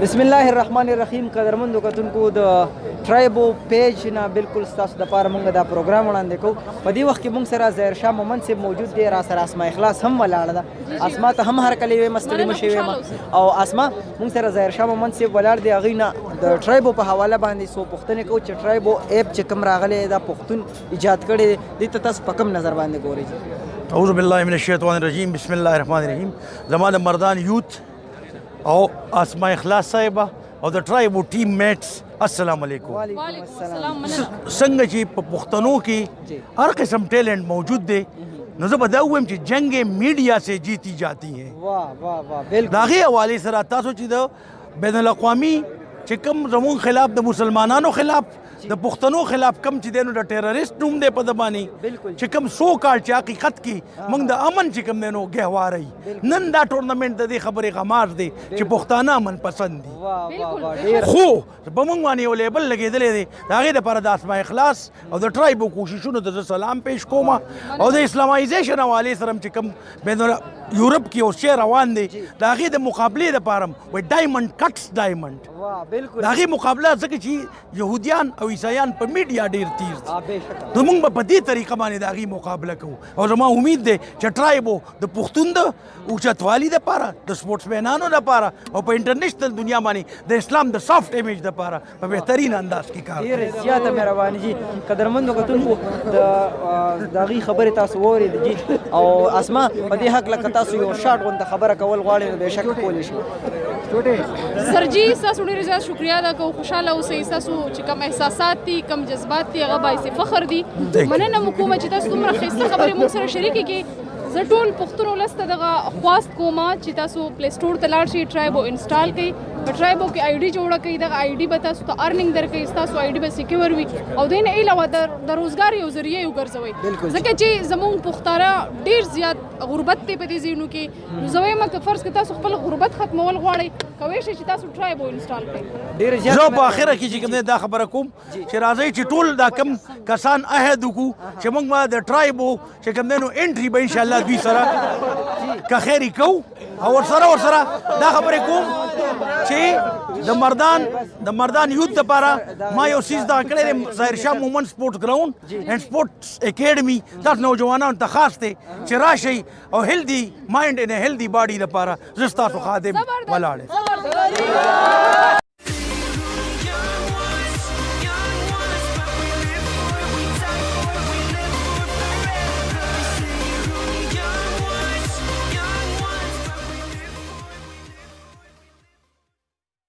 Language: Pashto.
बिस्मिल्लाह الرحمن الرحیم قدرمندو کتونکو د ټرایبو پیج نه بالکل ستاسو دپاره موږ دا پروګرام وړاندې کوو. په دې وخت کې موږ سره ظاهر شاه مومند صاحب موجود دی، را سره اسما اخلاص هم ولاړه ده. اسما ته هم هرکلی ویمه، ستړې مه شې ویمه. او اسما موږ سره ظاهر شاه مومند صاحب ولاړ دی، هغوی نه د ټرایبو په حواله باندې څو پوښتنې کوو چې ټرایبو ایپ چې کوم راغلی دا پښتون ایجاد کړی دی، دې ته تاسو په کوم نظر باندې ګورئ؟ اعوذ بالله من الشیطان الرجیم، بسم الله الرحمن الرحیم. زما د مردان یوت او اسما اخلاص صاحبه او د ټرایبو ټیم میټس السلام علیکم. وعلیکم السلام. څنګه چې په پښتنو کې هر قسم ټیلنٹ موجود دی، نو زه به دا ووایم چې جنگ میډیا سے جیتی جاتی ہیں. واہ واہ واہ، بالکل. د هغې حوالې سره تاسو چې د بین الاقوامي چې کوم زموږ خلاف د مسلمانانو خلاف د پښتنو خلاف کم چې دی نو د ټیرریسټ نوم دی په ده باندې چې کوم سو کال چې حقیقت کې موږ د امن چې کوم دی نو ګهواره یي. نن دا ټورنمنټ د دې خبرې غماز دی چې پښتانه امن پسند دي، خو په موږ باندې یو لیبل لګېدلی دی. د هغې دپاره د اسما اخلاص او د ټرایبو کوششونو ته زه سلام پیش کوم. او د اسلامایزیشن حوالې سره چې کوم بین یورپ کې یو شی روان دی، د هغې د مقابلې دپاره وایي ډایمنډ کټس ډایمنډ. د هغې مقابله ځکه چې یهودیان او عیسایان په میډیا ډېر تیز دي، نو موږ به په دې طریقه باندې د هغې مقابله کوو. او زما امید دی چې ټرایبو د پښتون د اوچتوالي دپاره، د سپورټسمینانو دپاره او په انټرنیشنل دنیا باندې د اسلام د سافټ امیج دپاره په بهترین انداز کې کار کوي. ډېره زیاته مهرباني جي. قدرمندو کتونکو د هغې خبرې تاسو واورېدې جي. او اسما په دې هکله که تاسو یو شارټ غونته خبره کول غواړئ نو بېشکه کولی شئ. سر جی ستاسو ډېره زیات شکریه ده که خوشحاله اوسئ. ستاسو چې کوم احساسات دي، کوم جذبات دي، هغه باعث فخر دي. مننه مو کومه چې تاسو دومره ښایسته خبرې موږ سره شریکې کړې. زه ټول پښتون ولس ته دغه خواست کوم چې تاسو پلی سټور ته لاړ شئ، ټرایبو انسټال کړئ، په ټرایبو کې آی ډي جوړه کړئ. دغه آی ډي به تاسو ته ارننګ درکوي، ستاسو آی ډي به سیکیور وي او د نه علاوه د روزګار یو ذریعه یې وګرځوئ. ځکه چې زموږ پښتانه ډېر زیات غربت دی په دې ځایونو کې. نو زه وایم که فرض که تاسو خپل غربت ختمول غواړئ، کولی شئ چې تاسو ټرایبو انسټال کړئ. زه په اخره کې چې کوم دی دا خبره کوم چې راځئ چې ټول دا کم کسان عهد وکړو چې موږ به د ټرایبو چې کوم دی نو انټري به انشاءالله دوی سره که خیرې کوو. او ورسره دا خبرې کوم چې د مردان یوت دپاره ما یو څیز دغه کړی دی، ظاهر شاه مومند سپورټس ګراؤنډ اینډ سپورټس اکیډمي. تاسو نوجوانانو ته خاص دی چې راشئ او هیلدي مایند ان هیلدي باډي دپاره زه ستاسو خادم ولاړ یم.